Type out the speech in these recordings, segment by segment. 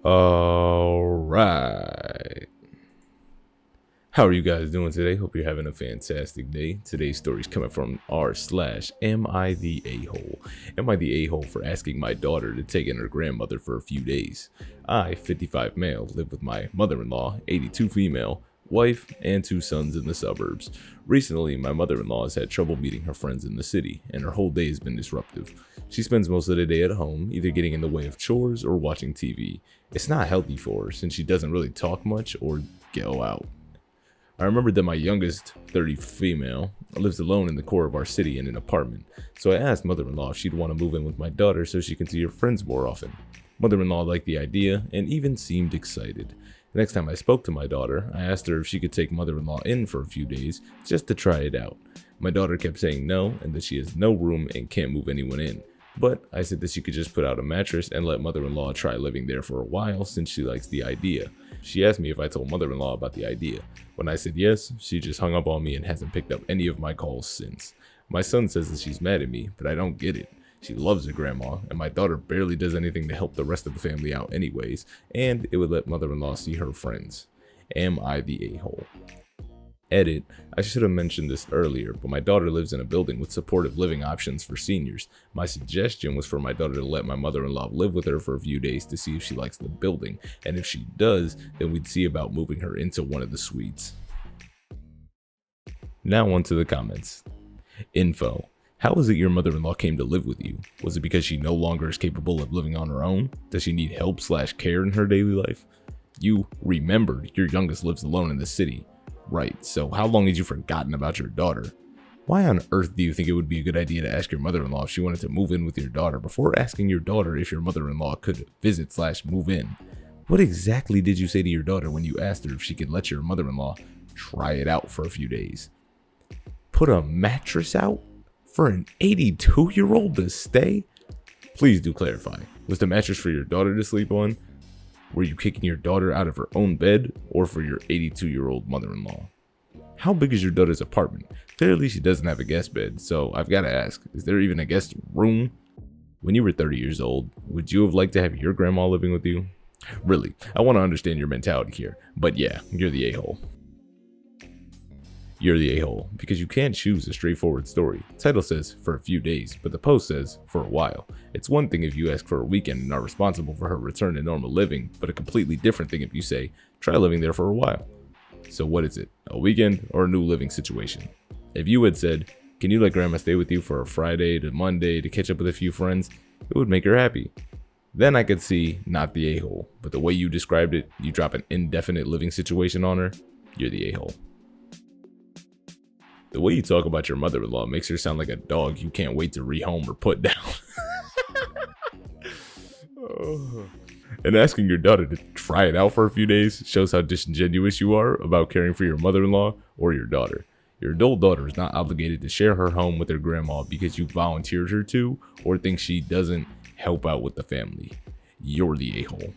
All right. How are you guys doing today? Hope you're having a fantastic day. Today's story is coming from r/am I the a-hole? Am I the a-hole for asking my daughter to take in her grandmother for a few days? I, 55 male, live with my mother-in-law, 82 female, wife, and 2 sons in the suburbs. Recently, my mother-in-law has had trouble meeting her friends in the city, and her whole day has been disruptive. She spends most of the day at home, either getting in the way of chores or watching TV. It's not healthy for her, since she doesn't really talk much or go out. I remembered that my youngest, 30 female, lives alone in the core of our city in an apartment, so I asked mother-in-law if she'd want to move in with my daughter so she can see her friends more often. Mother-in-law liked the idea and even seemed excited. The next time I spoke to my daughter, I asked her if she could take mother-in-law in for a few days just to try it out. My daughter kept saying no and that she has no room and can't move anyone in. But I said that she could just put out a mattress and let mother-in-law try living there for a while since she likes the idea. She asked me if I told mother-in-law about the idea. When I said yes, she just hung up on me and hasn't picked up any of my calls since. My son says that she's mad at me, but I don't get it. She loves her grandma, and my daughter barely does anything to help the rest of the family out anyways, and it would let mother-in-law see her friends. Am I the a-hole? Edit, I should have mentioned this earlier, but my daughter lives in a building with supportive living options for seniors. My suggestion was for my daughter to let my mother-in-law live with her for a few days to see if she likes the building, and if she does, then we'd see about moving her into one of the suites. Now on to the comments. Info. How is it your mother-in-law came to live with you? Was it because she no longer is capable of living on her own? Does she need help/care in her daily life? You remembered your youngest lives alone in the city. Right, so how long had you forgotten about your daughter? Why on earth do you think it would be a good idea to ask your mother-in-law if she wanted to move in with your daughter before asking your daughter if your mother-in-law could visit/move in? What exactly did you say to your daughter when you asked her if she could let your mother-in-law try it out for a few days? Put a mattress out for an 82-year-old to stay? Please do clarify. Was the mattress for your daughter to sleep on? Were you kicking your daughter out of her own bed, or for your 82-year-old mother-in-law? How big is your daughter's apartment? Clearly she doesn't have a guest bed, so I've got to ask, is there even a guest room? When you were 30 years old, would you have liked to have your grandma living with you? Really, I want to understand your mentality here, but yeah, you're the a-hole. You're the a-hole because you can't choose a straightforward story. The title says for a few days, but the post says for a while. It's one thing if you ask for a weekend and are responsible for her return to normal living, but a completely different thing if you say, try living there for a while. So what is it, a weekend or a new living situation? If you had said, can you let grandma stay with you for a Friday to Monday to catch up with a few friends, it would make her happy. Then I could see not the a-hole, but the way you described it, you drop an indefinite living situation on her, you're the a-hole. The way you talk about your mother-in-law makes her sound like a dog you can't wait to rehome or put down. And asking your daughter to try it out for a few days shows how disingenuous you are about caring for your mother-in-law or your daughter. Your adult daughter is not obligated to share her home with her grandma because you volunteered her to or think she doesn't help out with the family. You're the a-hole.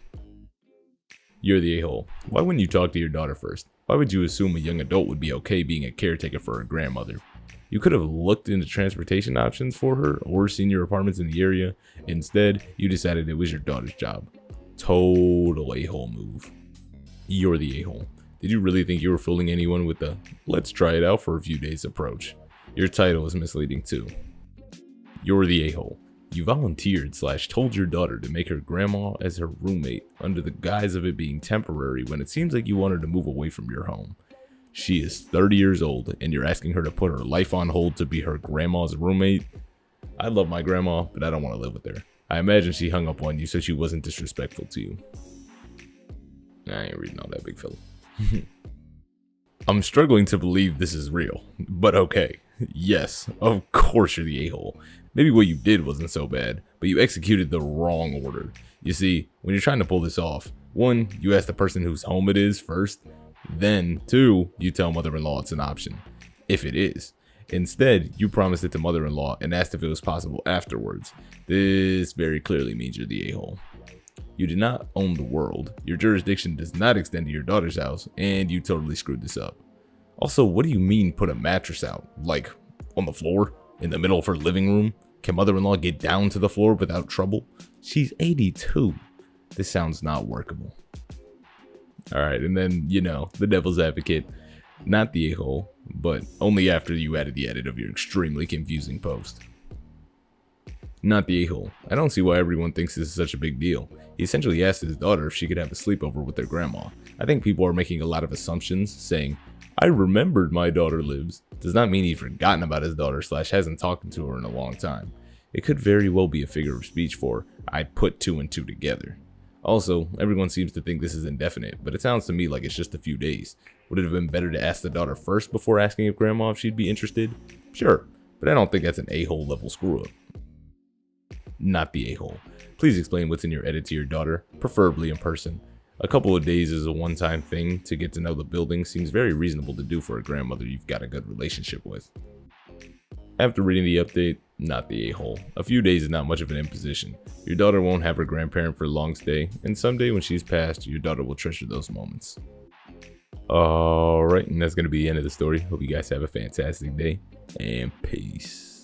You're the a-hole. Why wouldn't you talk to your daughter first? Why would you assume a young adult would be okay being a caretaker for her grandmother? You could have looked into transportation options for her or senior apartments in the area. Instead, you decided it was your daughter's job. Total a-hole move. You're the a-hole. Did you really think you were fooling anyone with the let's try it out for a few days approach? Your title is misleading too. You're the a-hole. You volunteered/told your daughter to make her grandma as her roommate under the guise of it being temporary when it seems like you want her to move away from your home. She is 30 years old and you're asking her to put her life on hold to be her grandma's roommate? I love my grandma, but I don't want to live with her. I imagine she hung up on you so she wasn't disrespectful to you. I ain't reading all that, big fella. I'm struggling to believe this is real, but okay. Yes, of course you're the a-hole. Maybe what you did wasn't so bad, but you executed the wrong order. You see, when you're trying to pull this off, 1, you ask the person whose home it is first, then 2, you tell mother-in-law it's an option, if it is. Instead, you promised it to mother-in-law and asked if it was possible afterwards. This very clearly means you're the a-hole. You do not own the world, your jurisdiction does not extend to your daughter's house, and you totally screwed this up. Also, what do you mean put a mattress out? Like, on the floor? In the middle of her living room? Can mother-in-law get down to the floor without trouble? She's 82. This sounds not workable. Alright, and then, the devil's advocate. Not the a-hole, but only after you added the edit of your extremely confusing post. Not the a-hole. I don't see why everyone thinks this is such a big deal. He essentially asked his daughter if she could have a sleepover with their grandma. I think people are making a lot of assumptions, saying, I remembered my daughter lives, does not mean he's forgotten about his daughter / hasn't talked to her in a long time. It could very well be a figure of speech for, I put 2 and 2 together. Also, everyone seems to think this is indefinite, but it sounds to me like it's just a few days. Would it have been better to ask the daughter first before asking if grandma if she'd be interested? Sure, but I don't think that's an a-hole level screw up. Not the a-hole. Please explain what's in your edit to your daughter, preferably in person. A couple of days is a one-time thing to get to know the building seems very reasonable to do for a grandmother you've got a good relationship with. After reading the update, not the a-hole. A few days is not much of an imposition. Your daughter won't have her grandparent for a long stay, and someday when she's passed, your daughter will treasure those moments. Alright, and that's going to be the end of the story. Hope you guys have a fantastic day, and peace.